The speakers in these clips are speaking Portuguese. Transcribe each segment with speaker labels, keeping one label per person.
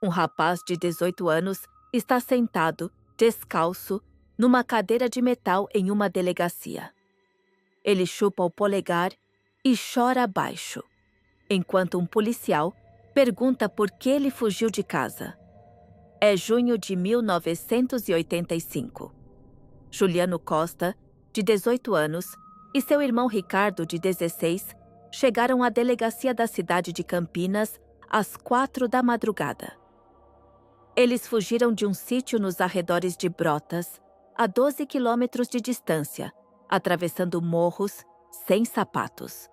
Speaker 1: Um rapaz de 18 anos está sentado, descalço, numa cadeira de metal em uma delegacia. Ele chupa o polegar e chora baixo, enquanto um policial pergunta por que ele fugiu de casa. É junho de 1985. Juliano Costa, de 18 anos, e seu irmão Ricardo, de 16, chegaram à delegacia da cidade de Campinas às 4 da madrugada. Eles fugiram de um sítio nos arredores de Brotas, a 12 quilômetros de distância, atravessando morros, sem sapatos.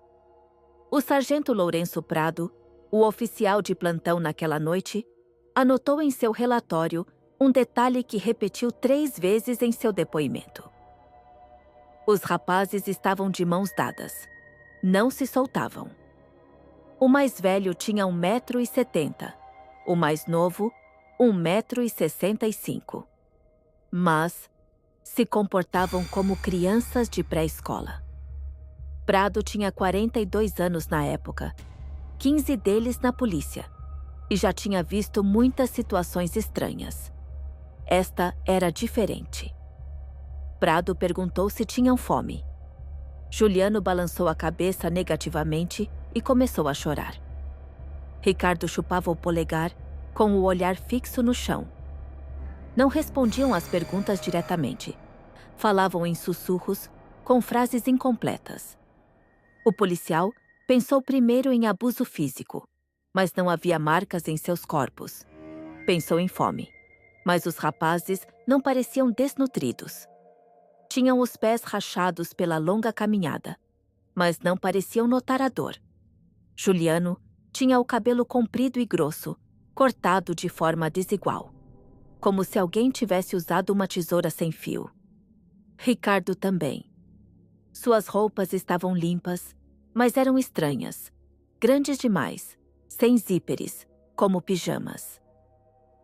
Speaker 1: O sargento Lourenço Prado, o oficial de plantão naquela noite, anotou em seu relatório um detalhe que repetiu 3 vezes em seu depoimento. Os rapazes estavam de mãos dadas. Não se soltavam. O mais velho tinha 1,70 m, o mais novo, 1,65 m. Mas se comportavam como crianças de pré-escola. Prado tinha 42 anos na época, 15 deles na polícia, e já tinha visto muitas situações estranhas. Esta era diferente. Prado perguntou se tinham fome. Juliano balançou a cabeça negativamente e começou a chorar. Ricardo chupava o polegar, com o olhar fixo no chão. Não respondiam às perguntas diretamente. Falavam em sussurros, com frases incompletas. O policial pensou primeiro em abuso físico, mas não havia marcas em seus corpos. Pensou em fome, mas os rapazes não pareciam desnutridos. Tinham os pés rachados pela longa caminhada, mas não pareciam notar a dor. Juliano tinha o cabelo comprido e grosso, cortado de forma desigual, como se alguém tivesse usado uma tesoura sem fio. Ricardo também. Suas roupas estavam limpas, mas eram estranhas, grandes demais, sem zíperes, como pijamas.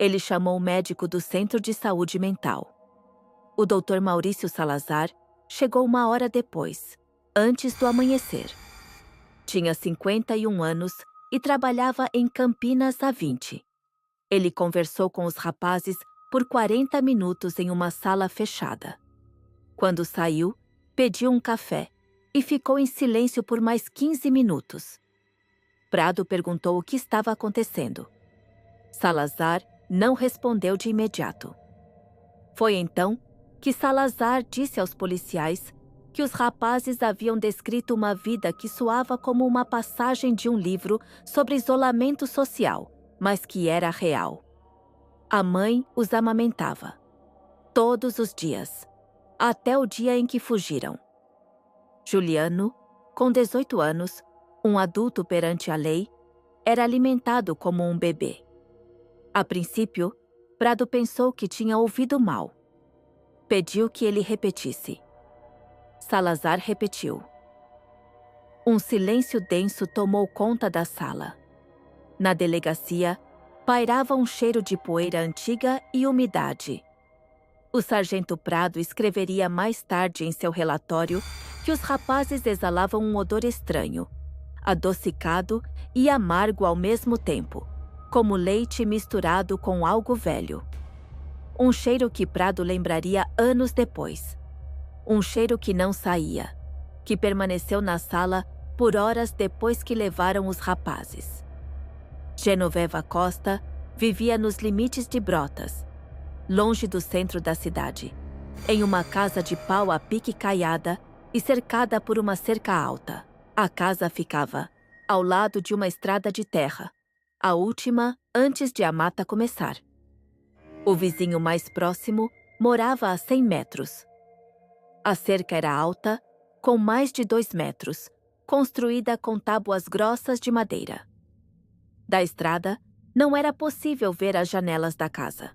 Speaker 1: Ele chamou o médico do Centro de Saúde Mental. O Dr. Maurício Salazar chegou 1 hora depois, antes do amanhecer. Tinha 51 anos e trabalhava em Campinas há 20. Ele conversou com os rapazes por 40 minutos em uma sala fechada. Quando saiu, pediu um café e ficou em silêncio por mais 15 minutos. Prado perguntou o que estava acontecendo. Salazar não respondeu de imediato. Foi então que Salazar disse aos policiais que os rapazes haviam descrito uma vida que soava como uma passagem de um livro sobre isolamento social, mas que era real. A mãe os amamentava. Todos os dias, até o dia em que fugiram. Juliano, com 18 anos, um adulto perante a lei, era alimentado como um bebê. A princípio, Prado pensou que tinha ouvido mal. Pediu que ele repetisse. Salazar repetiu. Um silêncio denso tomou conta da sala. Na delegacia, pairava um cheiro de poeira antiga e umidade. O sargento Prado escreveria mais tarde em seu relatório que os rapazes exalavam um odor estranho, adocicado e amargo ao mesmo tempo, como leite misturado com algo velho. Um cheiro que Prado lembraria anos depois. Um cheiro que não saía, que permaneceu na sala por horas depois que levaram os rapazes. Genoveva Costa vivia nos limites de Brotas, longe do centro da cidade, em uma casa de pau a pique caiada e cercada por uma cerca alta. A casa ficava ao lado de uma estrada de terra, a última antes de a mata começar. O vizinho mais próximo morava a 100 metros. A cerca era alta, com mais de 2 metros, construída com tábuas grossas de madeira. Da estrada, não era possível ver as janelas da casa.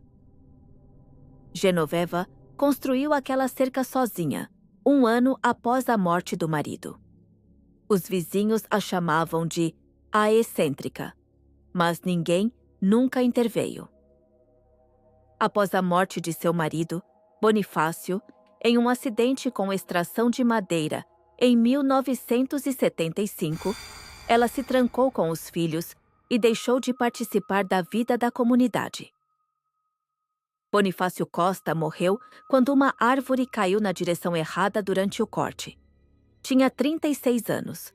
Speaker 1: Genoveva construiu aquela cerca sozinha, 1 ano após a morte do marido. Os vizinhos a chamavam de a excêntrica, mas ninguém nunca interveio. Após a morte de seu marido, Bonifácio, em um acidente com extração de madeira em 1975, ela se trancou com os filhos e deixou de participar da vida da comunidade. Bonifácio Costa morreu quando uma árvore caiu na direção errada durante o corte. Tinha 36 anos.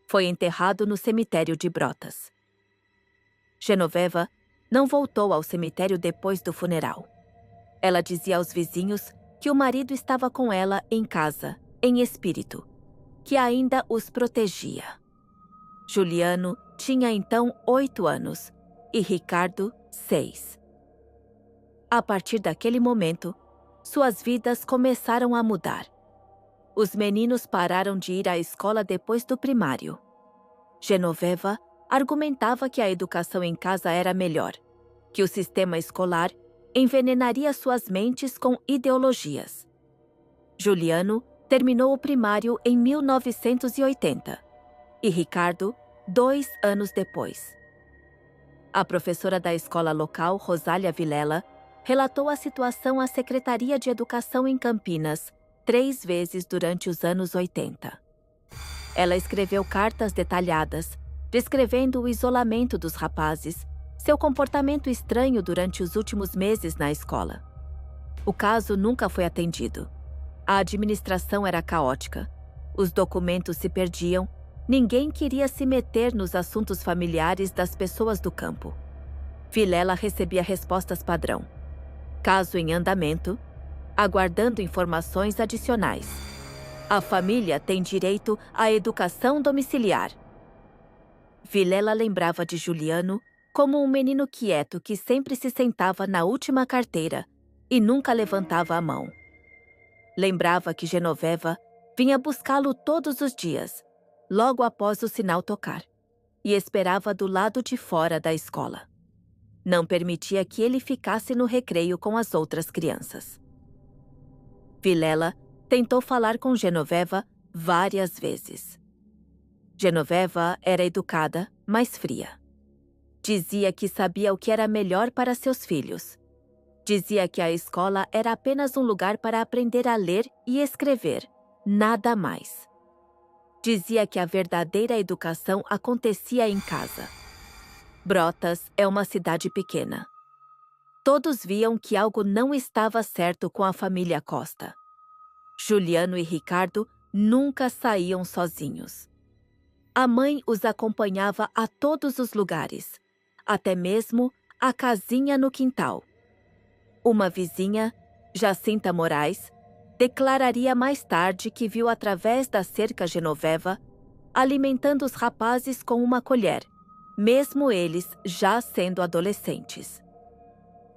Speaker 1: Foi enterrado no cemitério de Brotas. Genoveva não voltou ao cemitério depois do funeral. Ela dizia aos vizinhos que o marido estava com ela em casa, em espírito, que ainda os protegia. Juliano tinha então 8 anos e Ricardo 6. A partir daquele momento, suas vidas começaram a mudar. Os meninos pararam de ir à escola depois do primário. Genoveva argumentava que a educação em casa era melhor, que o sistema escolar envenenaria suas mentes com ideologias. Juliano terminou o primário em 1980 e Ricardo 2 anos depois. A professora da escola local, Rosália Vilela, relatou a situação à Secretaria de Educação em Campinas 3 vezes durante os anos 80. Ela escreveu cartas detalhadas, descrevendo o isolamento dos rapazes, seu comportamento estranho durante os últimos meses na escola. O caso nunca foi atendido. A administração era caótica. Os documentos se perdiam. Ninguém queria se meter nos assuntos familiares das pessoas do campo. Vilela recebia respostas padrão. Caso em andamento, aguardando informações adicionais. A família tem direito à educação domiciliar. Vilela lembrava de Juliano como um menino quieto que sempre se sentava na última carteira e nunca levantava a mão. Lembrava que Genoveva vinha buscá-lo todos os dias, logo após o sinal tocar, e esperava do lado de fora da escola. Não permitia que ele ficasse no recreio com as outras crianças. Vilela tentou falar com Genoveva várias vezes. Genoveva era educada, mas fria. Dizia que sabia o que era melhor para seus filhos. Dizia que a escola era apenas um lugar para aprender a ler e escrever, nada mais. Dizia que a verdadeira educação acontecia em casa. Brotas é uma cidade pequena. Todos viam que algo não estava certo com a família Costa. Juliano e Ricardo nunca saíam sozinhos. A mãe os acompanhava a todos os lugares, até mesmo a casinha no quintal. Uma vizinha, Jacinta Moraes, declararia mais tarde que viu através da cerca Genoveva alimentando os rapazes com uma colher, mesmo eles já sendo adolescentes.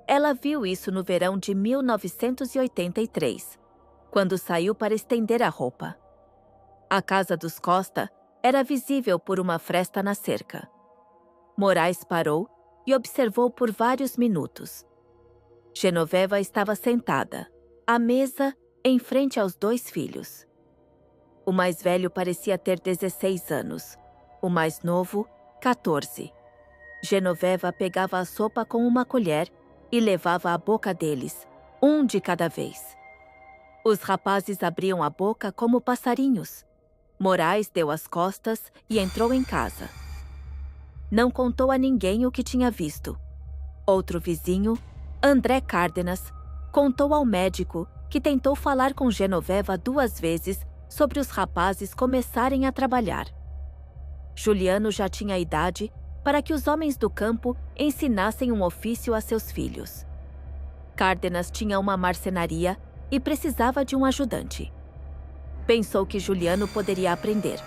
Speaker 1: Ela viu isso no verão de 1983, quando saiu para estender a roupa. A casa dos Costa era visível por uma fresta na cerca. Moraes parou e observou por vários minutos. Genoveva estava sentada, à mesa, em frente aos 2 filhos. O mais velho parecia ter 16 anos, o mais novo, 14. Genoveva pegava a sopa com uma colher e levava à boca deles, um de cada vez. Os rapazes abriam a boca como passarinhos. Moraes deu as costas e entrou em casa. Não contou a ninguém o que tinha visto. Outro vizinho, André Cárdenas, contou ao médico que tentou falar com Genoveva 2 vezes sobre os rapazes começarem a trabalhar. Juliano já tinha idade para que os homens do campo ensinassem um ofício a seus filhos. Cárdenas tinha uma marcenaria e precisava de um ajudante. Pensou que Juliano poderia aprender.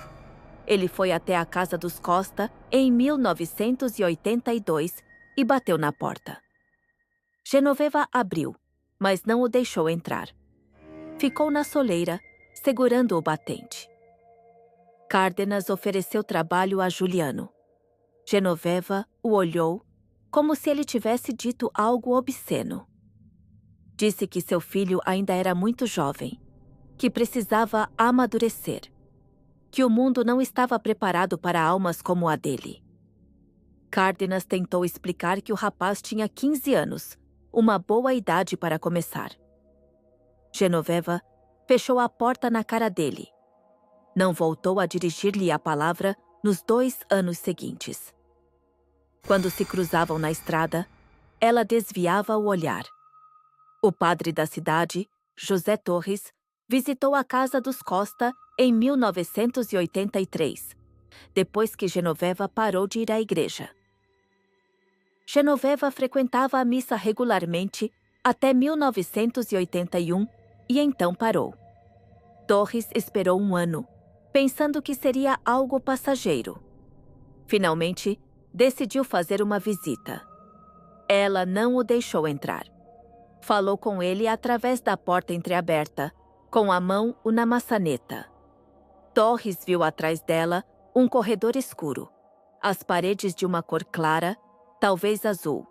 Speaker 1: Ele foi até a casa dos Costa em 1982 e bateu na porta. Genoveva abriu, mas não o deixou entrar. Ficou na soleira, segurando o batente. Cárdenas ofereceu trabalho a Juliano. Genoveva o olhou como se ele tivesse dito algo obsceno. Disse que seu filho ainda era muito jovem, que precisava amadurecer, que o mundo não estava preparado para almas como a dele. Cárdenas tentou explicar que o rapaz tinha 15 anos, uma boa idade para começar. Genoveva fechou a porta na cara dele. Não voltou a dirigir-lhe a palavra nos 2 anos seguintes. Quando se cruzavam na estrada, ela desviava o olhar. O padre da cidade, José Torres, visitou a casa dos Costa em 1983, depois que Genoveva parou de ir à igreja. Genoveva frequentava a missa regularmente até 1981 e então parou. Torres esperou um ano, pensando que seria algo passageiro. Finalmente, decidiu fazer uma visita. Ela não o deixou entrar. Falou com ele através da porta entreaberta, com a mão na maçaneta. Torres viu atrás dela um corredor escuro, as paredes de uma cor clara, talvez azul.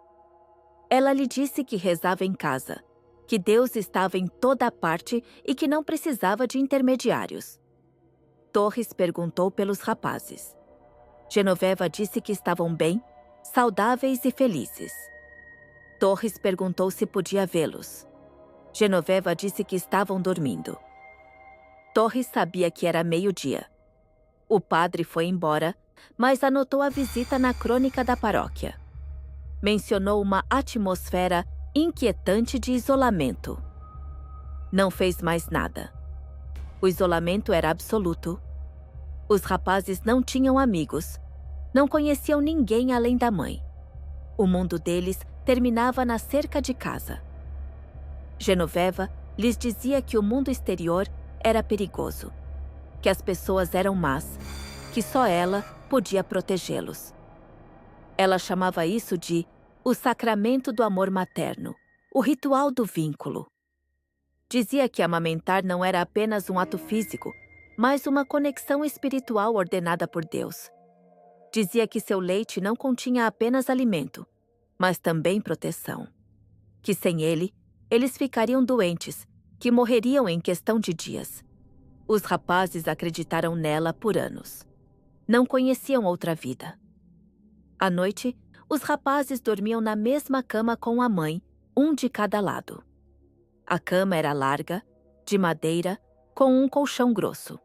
Speaker 1: Ela lhe disse que rezava em casa, que Deus estava em toda parte e que não precisava de intermediários. Torres perguntou pelos rapazes. Genoveva disse que estavam bem, saudáveis e felizes. Torres perguntou se podia vê-los. Genoveva disse que estavam dormindo. Torres sabia que era meio-dia. O padre foi embora, mas anotou a visita na crônica da paróquia. Mencionou uma atmosfera inquietante de isolamento. Não fez mais nada. O isolamento era absoluto. Os rapazes não tinham amigos. Não conheciam ninguém além da mãe. O mundo deles terminava na cerca de casa. Genoveva lhes dizia que o mundo exterior era perigoso, que as pessoas eram más, que só ela podia protegê-los. Ela chamava isso de o sacramento do amor materno, o ritual do vínculo. Dizia que amamentar não era apenas um ato físico, mas uma conexão espiritual ordenada por Deus. Dizia que seu leite não continha apenas alimento, mas também proteção. Que sem ele, eles ficariam doentes, que morreriam em questão de dias. Os rapazes acreditaram nela por anos. Não conheciam outra vida. À noite, os rapazes dormiam na mesma cama com a mãe, um de cada lado. A cama era larga, de madeira, com um colchão grosso.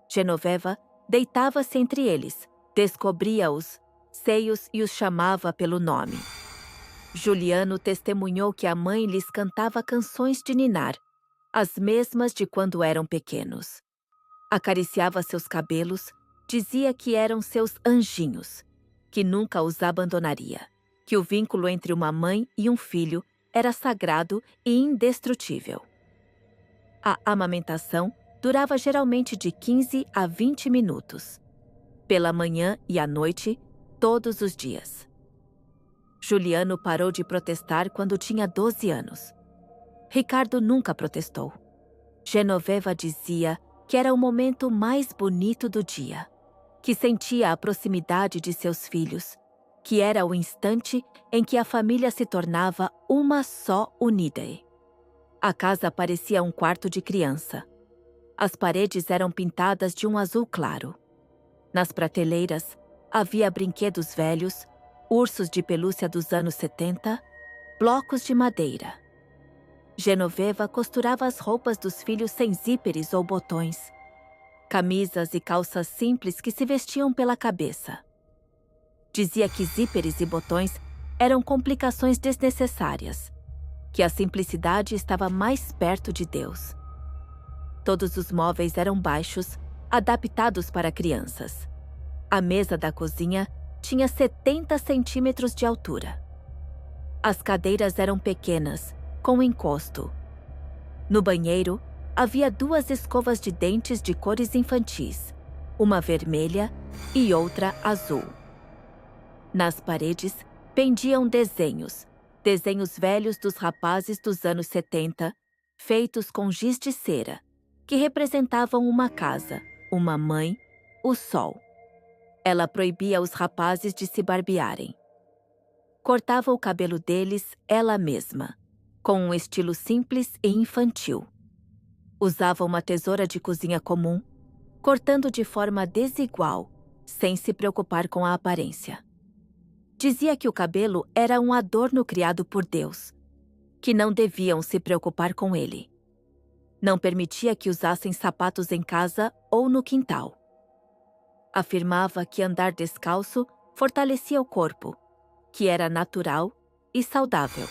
Speaker 1: Genoveva deitava-se entre eles, descobria-os, seios e os chamava pelo nome. Juliano testemunhou que a mãe lhes cantava canções de ninar, as mesmas de quando eram pequenos. Acariciava seus cabelos, dizia que eram seus anjinhos, que nunca os abandonaria, que o vínculo entre uma mãe e um filho era sagrado e indestrutível. A amamentação durava geralmente de 15 a 20 minutos, pela manhã e à noite, todos os dias. Juliano parou de protestar quando tinha 12 anos. Ricardo nunca protestou. Genoveva dizia que era o momento mais bonito do dia, que sentia a proximidade de seus filhos, que era o instante em que a família se tornava uma só unida. A casa parecia um quarto de criança. As paredes eram pintadas de um azul claro. Nas prateleiras, havia brinquedos velhos, ursos de pelúcia dos anos 70, blocos de madeira. Genoveva costurava as roupas dos filhos sem zíperes ou botões, camisas e calças simples que se vestiam pela cabeça. Dizia que zíperes e botões eram complicações desnecessárias, que a simplicidade estava mais perto de Deus. Todos os móveis eram baixos, adaptados para crianças. A mesa da cozinha tinha 70 centímetros de altura. As cadeiras eram pequenas, com encosto. No banheiro, havia 2 escovas de dentes de cores infantis, uma vermelha e outra azul. Nas paredes, pendiam desenhos velhos dos rapazes dos anos 70, feitos com giz de cera, que representavam uma casa, uma mãe, o sol. Ela proibia os rapazes de se barbearem. Cortava o cabelo deles ela mesma, com um estilo simples e infantil. Usava uma tesoura de cozinha comum, cortando de forma desigual, sem se preocupar com a aparência. Dizia que o cabelo era um adorno criado por Deus, que não deviam se preocupar com ele. Não permitia que usassem sapatos em casa ou no quintal. Afirmava que andar descalço fortalecia o corpo, que era natural e saudável.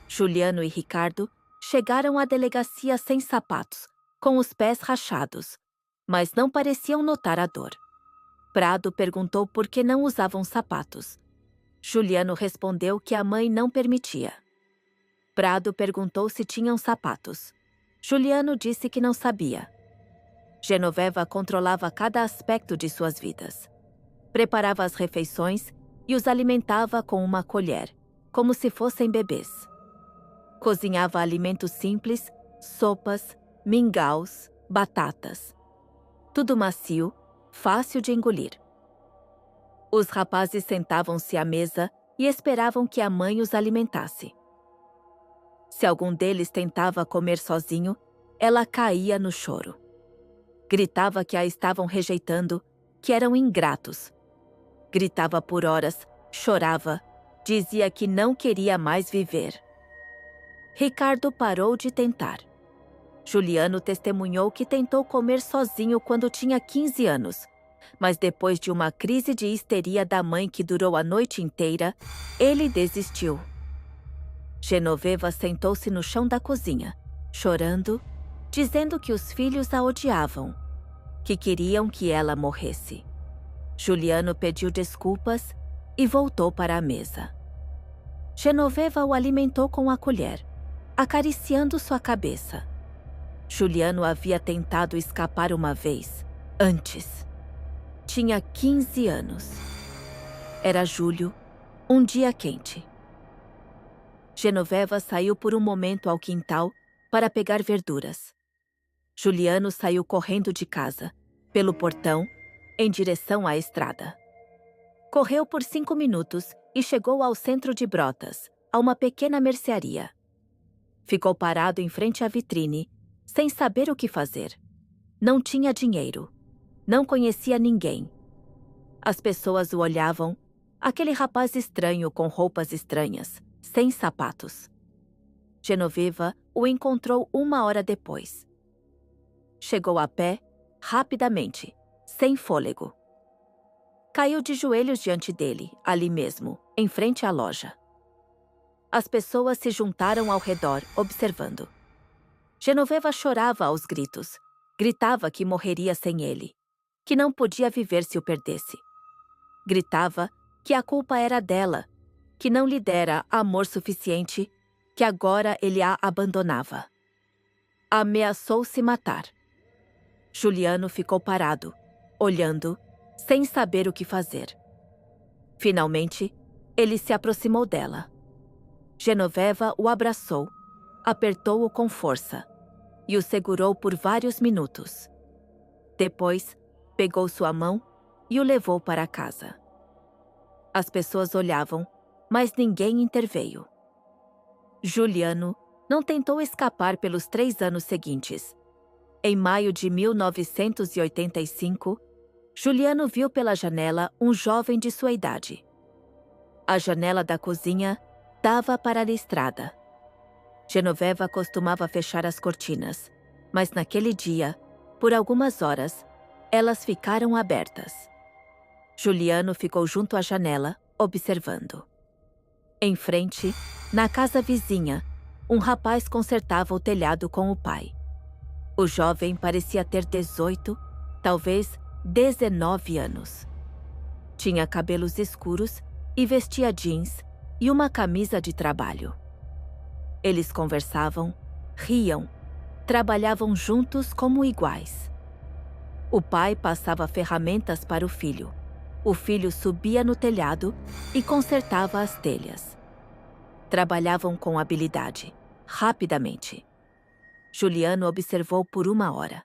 Speaker 1: Juliano e Ricardo chegaram à delegacia sem sapatos, com os pés rachados, mas não pareciam notar a dor. Prado perguntou por que não usavam sapatos. Juliano respondeu que a mãe não permitia. Prado perguntou se tinham sapatos. Juliano disse que não sabia. Genoveva controlava cada aspecto de suas vidas. Preparava as refeições e os alimentava com uma colher, como se fossem bebês. Cozinhava alimentos simples, sopas, mingaus, batatas. Tudo macio, fácil de engolir. Os rapazes sentavam-se à mesa e esperavam que a mãe os alimentasse. Se algum deles tentava comer sozinho, ela caía no choro. Gritava que a estavam rejeitando, que eram ingratos. Gritava por horas, chorava, dizia que não queria mais viver. Ricardo parou de tentar. Juliano testemunhou que tentou comer sozinho quando tinha 15 anos, mas depois de uma crise de histeria da mãe que durou a noite inteira, ele desistiu. Genoveva sentou-se no chão da cozinha, chorando, dizendo que os filhos a odiavam, que queriam que ela morresse. Juliano pediu desculpas e voltou para a mesa. Genoveva o alimentou com a colher, acariciando sua cabeça. Juliano havia tentado escapar uma vez, antes. Tinha 15 anos. Era julho, um dia quente. Genoveva saiu por um momento ao quintal para pegar verduras. Juliano saiu correndo de casa, pelo portão, em direção à estrada. Correu por 5 minutos e chegou ao centro de Brotas, a uma pequena mercearia. Ficou parado em frente à vitrine, sem saber o que fazer. Não tinha dinheiro. Não conhecia ninguém. As pessoas o olhavam, aquele rapaz estranho com roupas estranhas, sem sapatos. Genoveva o encontrou 1 hora depois. Chegou a pé, rapidamente, sem fôlego. Caiu de joelhos diante dele, ali mesmo, em frente à loja. As pessoas se juntaram ao redor, observando. Genoveva chorava aos gritos. Gritava que morreria sem ele, que não podia viver se o perdesse. Gritava que a culpa era dela, que não lhe dera amor suficiente, que agora ele a abandonava. Ameaçou se matar. Juliano ficou parado, olhando, sem saber o que fazer. Finalmente, ele se aproximou dela. Genoveva o abraçou, apertou-o com força e o segurou por vários minutos. Depois, pegou sua mão e o levou para casa. As pessoas olhavam, mas ninguém interveio. Juliano não tentou escapar pelos 3 anos seguintes. Em maio de 1985, Juliano viu pela janela um jovem de sua idade. A janela da cozinha dava para a estrada. Genoveva costumava fechar as cortinas, mas naquele dia, por algumas horas, elas ficaram abertas. Juliano ficou junto à janela, observando. Em frente, na casa vizinha, um rapaz consertava o telhado com o pai. O jovem parecia ter 18, talvez 19 anos. Tinha cabelos escuros e vestia jeans e uma camisa de trabalho. Eles conversavam, riam, trabalhavam juntos como iguais. O pai passava ferramentas para o filho. O filho subia no telhado e consertava as telhas. Trabalhavam com habilidade, rapidamente. Juliano observou por 1 hora.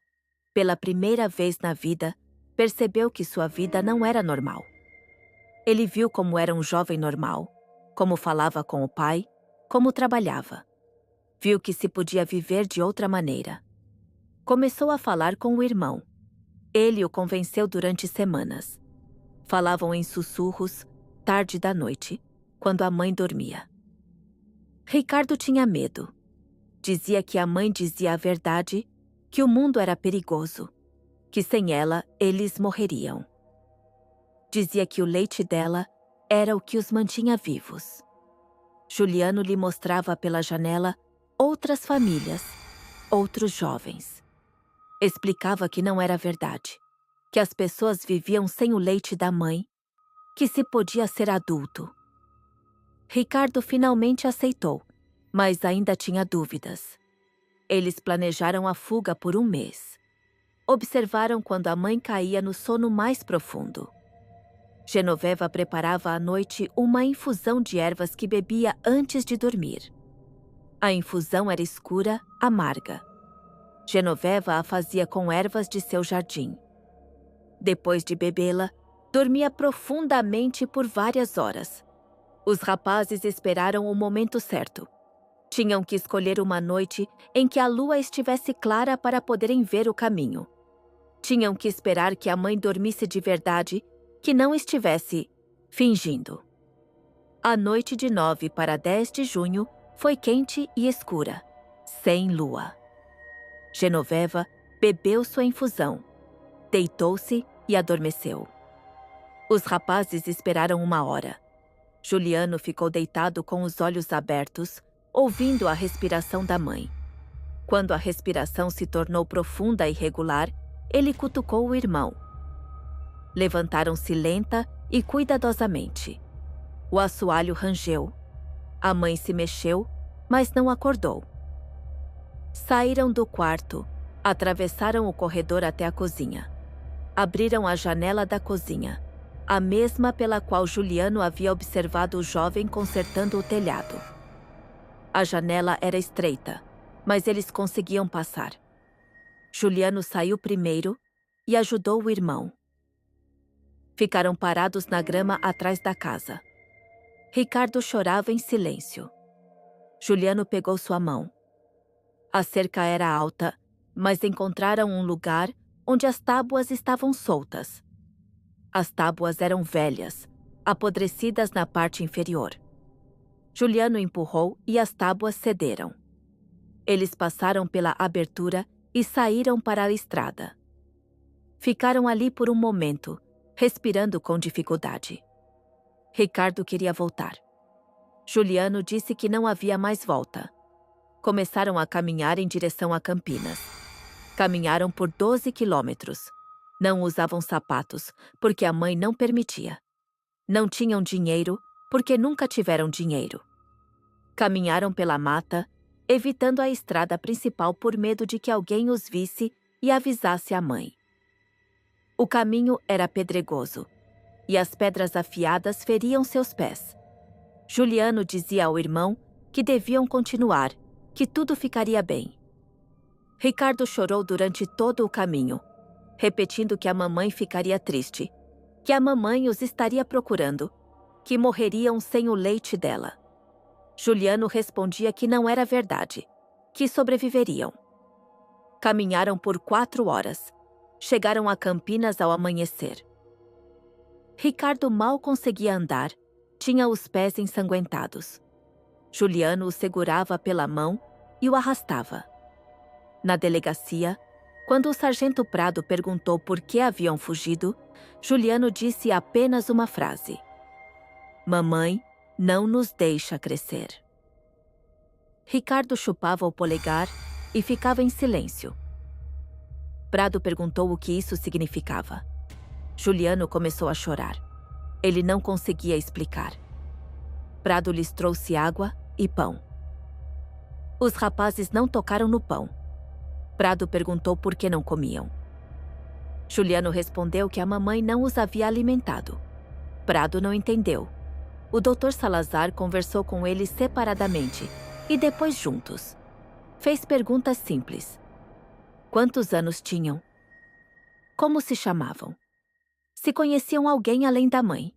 Speaker 1: Pela primeira vez na vida, percebeu que sua vida não era normal. Ele viu como era um jovem normal, como falava com o pai, como trabalhava. Viu que se podia viver de outra maneira. Começou a falar com o irmão. Ele o convenceu durante semanas. Falavam em sussurros, tarde da noite, quando a mãe dormia. Ricardo tinha medo. Dizia que a mãe dizia a verdade, que o mundo era perigoso, que sem ela eles morreriam. Dizia que o leite dela era o que os mantinha vivos. Juliano lhe mostrava pela janela outras famílias, outros jovens. Explicava que não era verdade, que as pessoas viviam sem o leite da mãe, que se podia ser adulto. Ricardo finalmente aceitou, mas ainda tinha dúvidas. Eles planejaram a fuga por um mês. Observaram quando a mãe caía no sono mais profundo. Genoveva preparava à noite uma infusão de ervas que bebia antes de dormir. A infusão era escura, amarga. Genoveva a fazia com ervas de seu jardim. Depois de bebê-la, dormia profundamente por várias horas. Os rapazes esperaram o momento certo. Tinham que escolher uma noite em que a lua estivesse clara para poderem ver o caminho. Tinham que esperar que a mãe dormisse de verdade, que não estivesse fingindo. A noite de 9 para 10 de junho foi quente e escura, sem lua. Genoveva bebeu sua infusão, deitou-se e adormeceu. Os rapazes esperaram 1 hora. Juliano ficou deitado com os olhos abertos, ouvindo a respiração da mãe. Quando a respiração se tornou profunda e regular, ele cutucou o irmão. Levantaram-se lenta e cuidadosamente. O assoalho rangeu. A mãe se mexeu, mas não acordou. Saíram do quarto, atravessaram o corredor até a cozinha. Abriram a janela da cozinha, a mesma pela qual Juliano havia observado o jovem consertando o telhado. A janela era estreita, mas eles conseguiam passar. Juliano saiu primeiro e ajudou o irmão. Ficaram parados na grama atrás da casa. Ricardo chorava em silêncio. Juliano pegou sua mão. A cerca era alta, mas encontraram um lugar onde as tábuas estavam soltas. As tábuas eram velhas, apodrecidas na parte inferior. Juliano empurrou e as tábuas cederam. Eles passaram pela abertura e saíram para a estrada. Ficaram ali por um momento, respirando com dificuldade. Ricardo queria voltar. Juliano disse que não havia mais volta. Começaram a caminhar em direção a Campinas. Caminharam por 12 quilômetros. Não usavam sapatos, porque a mãe não permitia. Não tinham dinheiro, porque nunca tiveram dinheiro. Caminharam pela mata, evitando a estrada principal por medo de que alguém os visse e avisasse a mãe. O caminho era pedregoso, e as pedras afiadas feriam seus pés. Juliano dizia ao irmão que deviam continuar, que tudo ficaria bem. Ricardo chorou durante todo o caminho, repetindo que a mamãe ficaria triste, que a mamãe os estaria procurando, que morreriam sem o leite dela. Juliano respondia que não era verdade, que sobreviveriam. Caminharam por 4 horas. Chegaram a Campinas ao amanhecer. Ricardo mal conseguia andar, tinha os pés ensanguentados. Juliano o segurava pela mão e o arrastava. Na delegacia, quando o sargento Prado perguntou por que haviam fugido, Juliano disse apenas uma frase: "Mamãe não nos deixa crescer." Ricardo chupava o polegar e ficava em silêncio. Prado perguntou o que isso significava. Juliano começou a chorar. Ele não conseguia explicar. Prado lhes trouxe água e pão. Os rapazes não tocaram no pão. Prado perguntou por que não comiam. Juliano respondeu que a mamãe não os havia alimentado. Prado não entendeu. O Dr. Salazar conversou com eles separadamente e depois juntos. Fez perguntas simples. Quantos anos tinham? Como se chamavam? Se conheciam alguém além da mãe?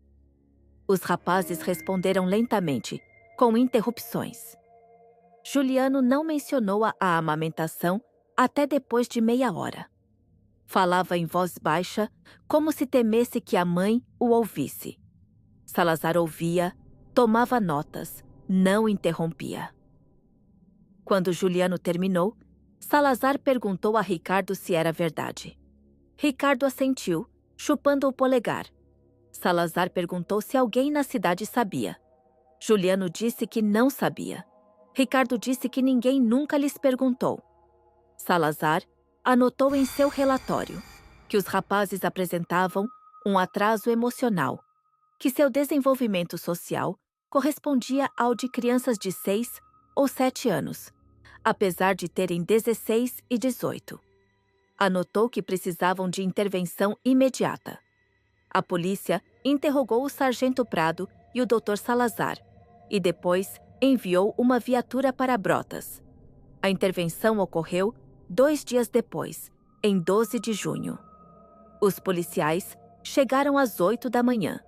Speaker 1: Os rapazes responderam lentamente, com interrupções. Juliano não mencionou a amamentação até depois de meia hora. Falava em voz baixa, como se temesse que a mãe o ouvisse. Salazar ouvia, tomava notas, não interrompia. Quando Juliano terminou, Salazar perguntou a Ricardo se era verdade. Ricardo assentiu, chupando o polegar. Salazar perguntou se alguém na cidade sabia. Juliano disse que não sabia. Ricardo disse que ninguém nunca lhes perguntou. Salazar anotou em seu relatório que os rapazes apresentavam um atraso emocional, que seu desenvolvimento social correspondia ao de crianças de 6 ou 7 anos, apesar de terem 16 e 18. Anotou que precisavam de intervenção imediata. A polícia interrogou o sargento Prado e o Dr. Salazar e depois enviou uma viatura para Brotas. A intervenção ocorreu 2 dias depois, em 12 de junho. Os policiais chegaram às 8 da manhã.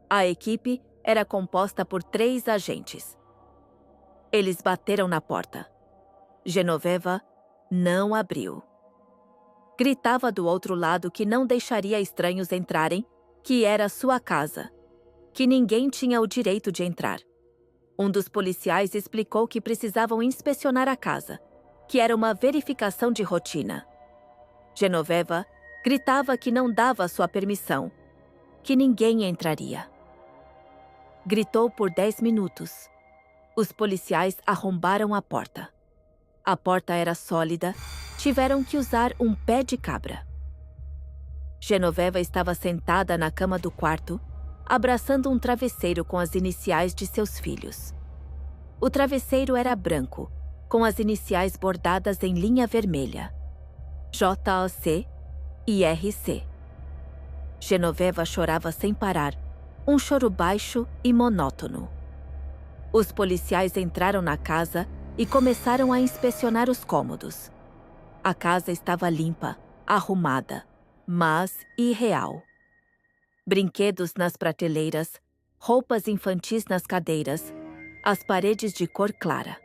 Speaker 1: A equipe era composta por 3 agentes. Eles bateram na porta. Genoveva não abriu. Gritava do outro lado que não deixaria estranhos entrarem, que era sua casa, que ninguém tinha o direito de entrar. Um dos policiais explicou que precisavam inspecionar a casa, que era uma verificação de rotina. Genoveva gritava que não dava sua permissão, que ninguém entraria. Gritou por 10 minutos. Os policiais arrombaram a porta. A porta era sólida, tiveram que usar um pé de cabra. Genoveva estava sentada na cama do quarto, abraçando um travesseiro com as iniciais de seus filhos. O travesseiro era branco, com as iniciais bordadas em linha vermelha. JOC e RC. Genoveva chorava sem parar, um choro baixo e monótono. Os policiais entraram na casa e começaram a inspecionar os cômodos. A casa estava limpa, arrumada, mas irreal. Brinquedos nas prateleiras, roupas infantis nas cadeiras, as paredes de cor clara.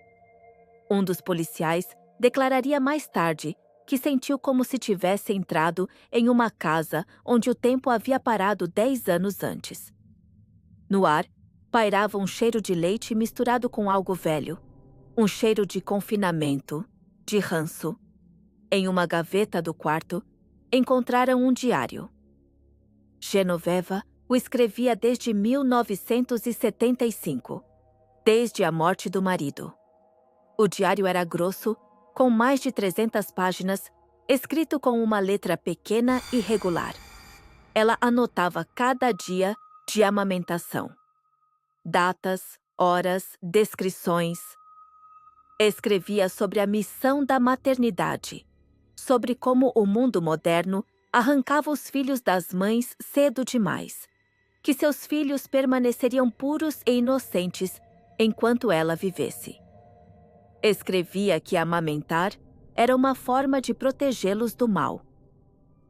Speaker 1: Um dos policiais declararia mais tarde que sentiu como se tivesse entrado em uma casa onde o tempo havia parado 10 anos antes. No ar, pairava um cheiro de leite misturado com algo velho, um cheiro de confinamento, de ranço. Em uma gaveta do quarto, encontraram um diário. Genoveva o escrevia desde 1975, desde a morte do marido. O diário era grosso, com mais de 300 páginas, escrito com uma letra pequena e regular. Ela anotava cada dia de amamentação. Datas, horas, descrições. Escrevia sobre a missão da maternidade, sobre como o mundo moderno arrancava os filhos das mães cedo demais, que seus filhos permaneceriam puros e inocentes enquanto ela vivesse. Escrevia que amamentar era uma forma de protegê-los do mal.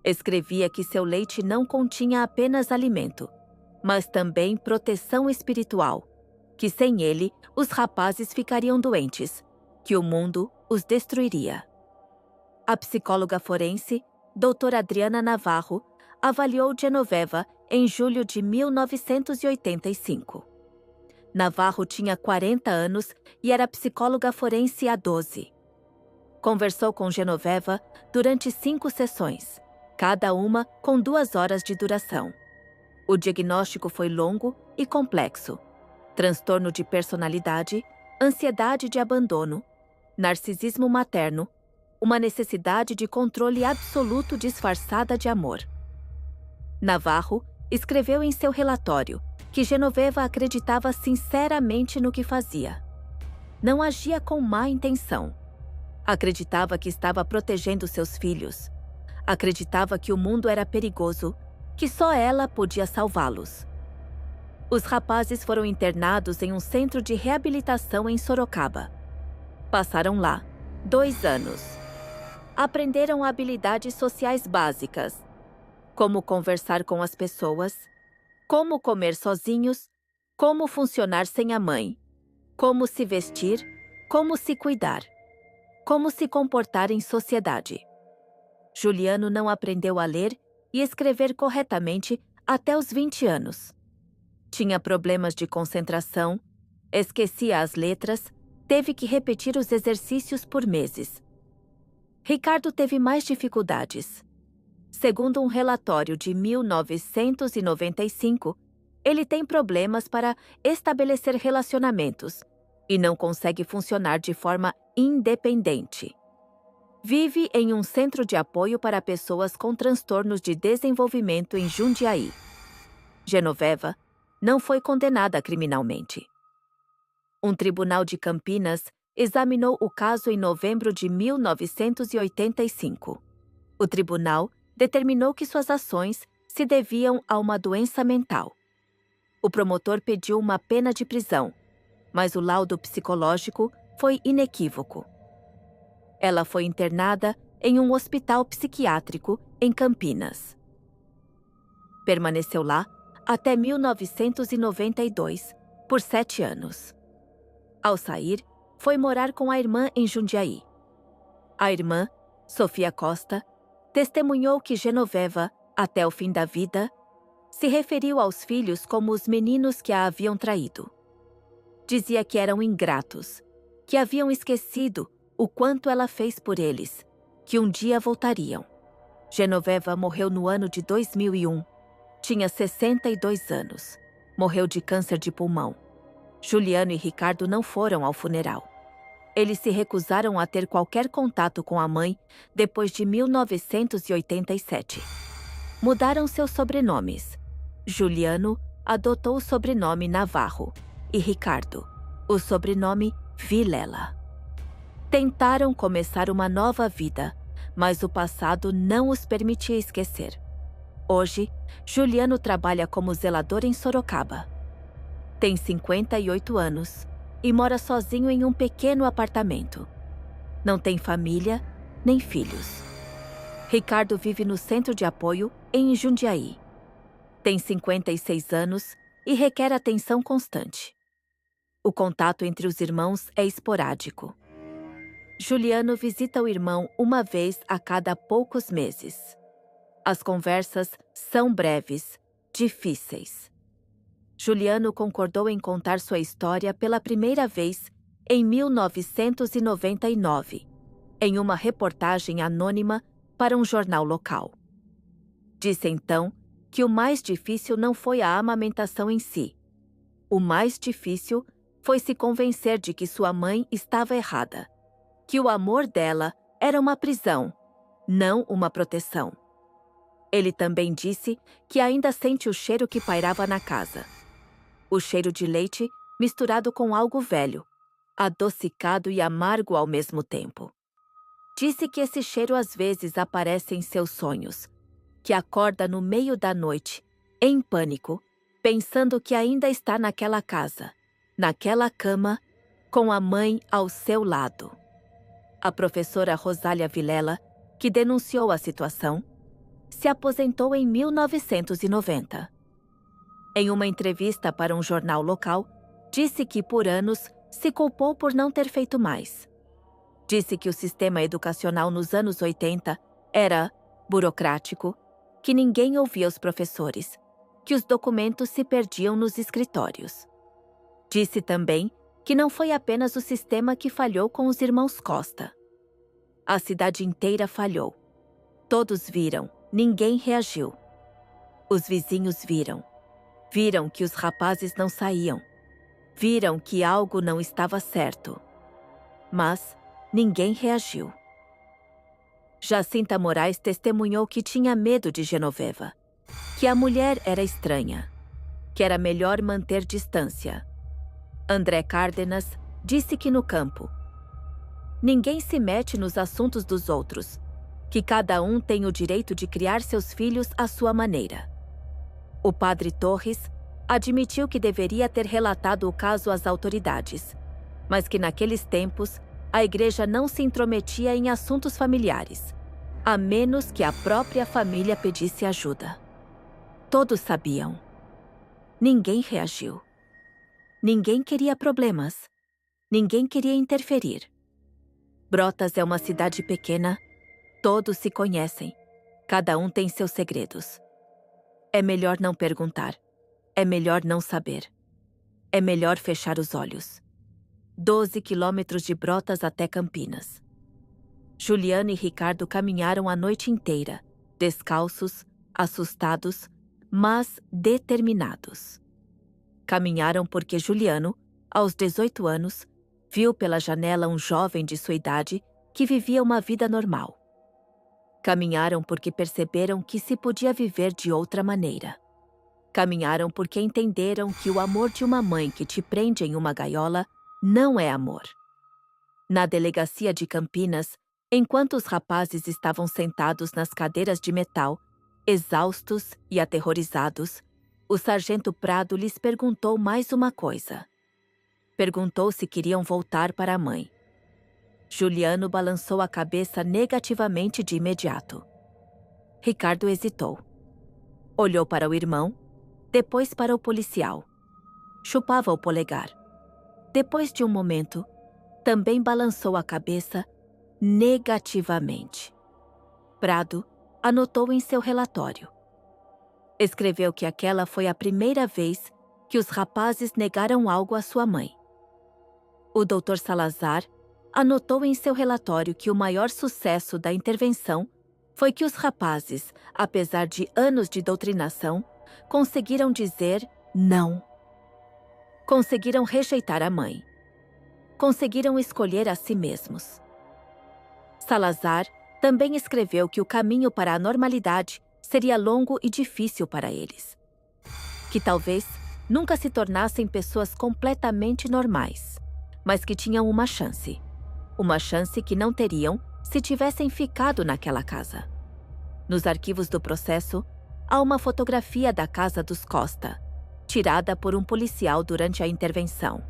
Speaker 1: Escrevia que seu leite não continha apenas alimento, mas também proteção espiritual, que sem ele os rapazes ficariam doentes, que o mundo os destruiria. A psicóloga forense, doutora Adriana Navarro, avaliou Genoveva em julho de 1985. Navarro tinha 40 anos e era psicóloga forense há 12. Conversou com Genoveva durante 5 sessões, cada uma com 2 horas de duração. O diagnóstico foi longo e complexo: transtorno de personalidade, ansiedade de abandono, narcisismo materno, uma necessidade de controle absoluto disfarçada de amor. Navarro escreveu em seu relatório que Genoveva acreditava sinceramente no que fazia. Não agia com má intenção. Acreditava que estava protegendo seus filhos. Acreditava que o mundo era perigoso, que só ela podia salvá-los. Os rapazes foram internados em um centro de reabilitação em Sorocaba. Passaram lá 2 anos. Aprenderam habilidades sociais básicas, como conversar com as pessoas, como comer sozinhos, como funcionar sem a mãe, como se vestir, como se cuidar, como se comportar em sociedade. Juliano não aprendeu a ler e escrever corretamente até os 20 anos. Tinha problemas de concentração, esquecia as letras, teve que repetir os exercícios por meses. Ricardo teve mais dificuldades. Segundo um relatório de 1995, ele tem problemas para estabelecer relacionamentos e não consegue funcionar de forma independente. Vive em um centro de apoio para pessoas com transtornos de desenvolvimento em Jundiaí. Genoveva não foi condenada criminalmente. Um tribunal de Campinas examinou o caso em novembro de 1985. O tribunal determinou que suas ações se deviam a uma doença mental. O promotor pediu uma pena de prisão, mas o laudo psicológico foi inequívoco. Ela foi internada em um hospital psiquiátrico em Campinas. Permaneceu lá até 1992, por 7 anos. Ao sair, foi morar com a irmã em Jundiaí. A irmã, Sofia Costa, testemunhou que Genoveva, até o fim da vida, se referiu aos filhos como os meninos que a haviam traído. Dizia que eram ingratos, que haviam esquecido o quanto ela fez por eles, que um dia voltariam. Genoveva morreu no ano de 2001. Tinha 62 anos. Morreu de câncer de pulmão. Juliano e Ricardo não foram ao funeral. Eles se recusaram a ter qualquer contato com a mãe depois de 1987. Mudaram seus sobrenomes. Juliano adotou o sobrenome Navarro e Ricardo, o sobrenome Vilela. Tentaram começar uma nova vida, mas o passado não os permitia esquecer. Hoje, Juliano trabalha como zelador em Sorocaba. Tem 58 anos e mora sozinho em um pequeno apartamento. Não tem família nem filhos. Ricardo vive no centro de apoio em Jundiaí. Tem 56 anos e requer atenção constante. O contato entre os irmãos é esporádico. Juliano visita o irmão uma vez a cada poucos meses. As conversas são breves, difíceis. Juliano concordou em contar sua história pela primeira vez em 1999, em uma reportagem anônima para um jornal local. Disse então que o mais difícil não foi a amamentação em si. O mais difícil foi se convencer de que sua mãe estava errada, que o amor dela era uma prisão, não uma proteção. Ele também disse que ainda sente o cheiro que pairava na casa. O cheiro de leite misturado com algo velho, adocicado e amargo ao mesmo tempo. Disse que esse cheiro às vezes aparece em seus sonhos, que acorda no meio da noite, em pânico, pensando que ainda está naquela casa, naquela cama, com a mãe ao seu lado. A professora Rosália Vilela, que denunciou a situação, se aposentou em 1990. Em uma entrevista para um jornal local, disse que por anos se culpou por não ter feito mais. Disse que o sistema educacional nos anos 80 era burocrático, que ninguém ouvia os professores, que os documentos se perdiam nos escritórios. Disse também que não foi apenas o sistema que falhou com os irmãos Costa. A cidade inteira falhou. Todos viram, ninguém reagiu. Os vizinhos viram. Viram que os rapazes não saíam. Viram que algo não estava certo. Mas ninguém reagiu. Jacinta Moraes testemunhou que tinha medo de Genoveva, que a mulher era estranha, que era melhor manter distância. André Cárdenas disse que no campo, ninguém se mete nos assuntos dos outros, que cada um tem o direito de criar seus filhos à sua maneira. O padre Torres admitiu que deveria ter relatado o caso às autoridades, mas que naqueles tempos a igreja não se intrometia em assuntos familiares, a menos que a própria família pedisse ajuda. Todos sabiam. Ninguém reagiu. Ninguém queria problemas. Ninguém queria interferir. Brotas é uma cidade pequena. Todos se conhecem. Cada um tem seus segredos. É melhor não perguntar. É melhor não saber. É melhor fechar os olhos. 12 quilômetros de Brotas até Campinas. Juliano e Ricardo caminharam a noite inteira, descalços, assustados, mas determinados. Caminharam porque Juliano, aos 18 anos, viu pela janela um jovem de sua idade que vivia uma vida normal. Caminharam porque perceberam que se podia viver de outra maneira. Caminharam porque entenderam que o amor de uma mãe que te prende em uma gaiola não é amor. Na delegacia de Campinas, enquanto os rapazes estavam sentados nas cadeiras de metal, exaustos e aterrorizados, o sargento Prado lhes perguntou mais uma coisa. Perguntou se queriam voltar para a mãe. Juliano balançou a cabeça negativamente de imediato. Ricardo hesitou. Olhou para o irmão, depois para o policial. Chupava o polegar. Depois de um momento, também balançou a cabeça negativamente. Prado anotou em seu relatório. Escreveu que aquela foi a primeira vez que os rapazes negaram algo à sua mãe. O Dr. Salazar anotou em seu relatório que o maior sucesso da intervenção foi que os rapazes, apesar de anos de doutrinação, conseguiram dizer não. Conseguiram rejeitar a mãe. Conseguiram escolher a si mesmos. Salazar também escreveu que o caminho para a normalidade seria longo e difícil para eles. Que talvez nunca se tornassem pessoas completamente normais, mas que tinham uma chance. Uma chance que não teriam se tivessem ficado naquela casa. Nos arquivos do processo, há uma fotografia da casa dos Costa, tirada por um policial durante a intervenção.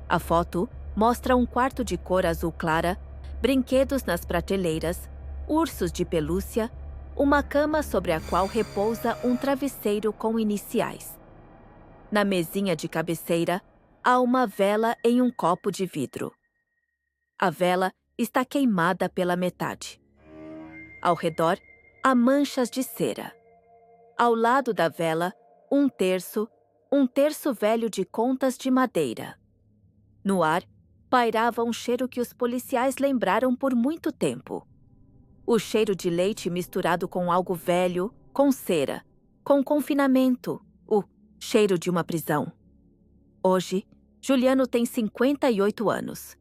Speaker 1: A foto mostra um quarto de cor azul clara, brinquedos nas prateleiras, ursos de pelúcia, uma cama sobre a qual repousa um travesseiro com iniciais. Na mesinha de cabeceira, há uma vela em um copo de vidro. A vela está queimada pela metade. Ao redor, há manchas de cera. Ao lado da vela, um terço velho de contas de madeira. No ar, pairava um cheiro que os policiais lembraram por muito tempo. O cheiro de leite misturado com algo velho, com cera, com confinamento, o cheiro de uma prisão. Hoje, Juliano tem 58 anos.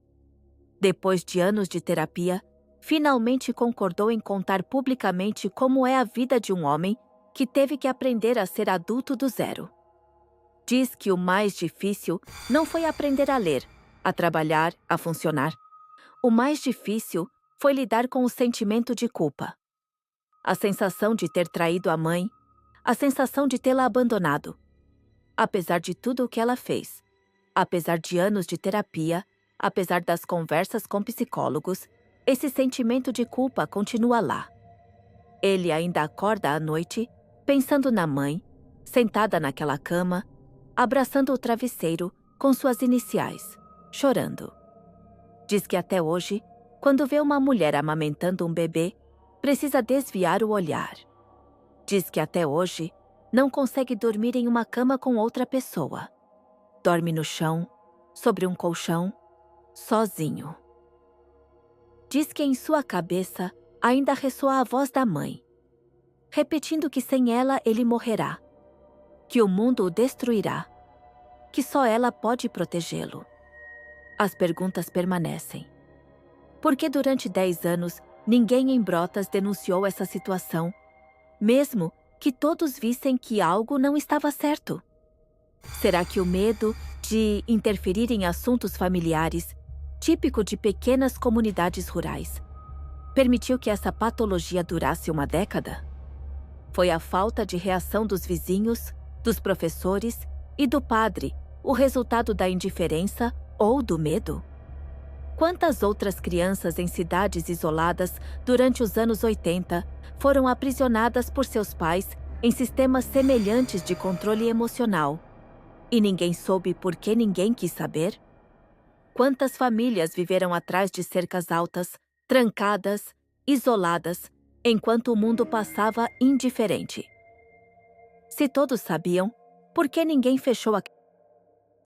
Speaker 1: Depois de anos de terapia, finalmente concordou em contar publicamente como é a vida de um homem que teve que aprender a ser adulto do zero. Diz que o mais difícil não foi aprender a ler, a trabalhar, a funcionar. O mais difícil foi lidar com o sentimento de culpa. A sensação de ter traído a mãe, a sensação de tê-la abandonado. Apesar de tudo o que ela fez, apesar de anos de terapia, apesar das conversas com psicólogos, esse sentimento de culpa continua lá. Ele ainda acorda à noite, pensando na mãe, sentada naquela cama, abraçando o travesseiro com suas iniciais, chorando. Diz que até hoje, quando vê uma mulher amamentando um bebê, precisa desviar o olhar. Diz que até hoje não consegue dormir em uma cama com outra pessoa. Dorme no chão, sobre um colchão, sozinho. Diz que em sua cabeça ainda ressoa a voz da mãe, repetindo que sem ela ele morrerá, que o mundo o destruirá, que só ela pode protegê-lo. As perguntas permanecem. Por que durante 10 anos ninguém em Brotas denunciou essa situação, mesmo que todos vissem que algo não estava certo? Será que o medo de interferir em assuntos familiares, típico de pequenas comunidades rurais, permitiu que essa patologia durasse uma década? Foi a falta de reação dos vizinhos, dos professores e do padre o resultado da indiferença ou do medo? Quantas outras crianças em cidades isoladas durante os anos 80 foram aprisionadas por seus pais em sistemas semelhantes de controle emocional? E ninguém soube por que ninguém quis saber? Quantas famílias viveram atrás de cercas altas, trancadas, isoladas, enquanto o mundo passava indiferente? Se todos sabiam, por que ninguém fechou a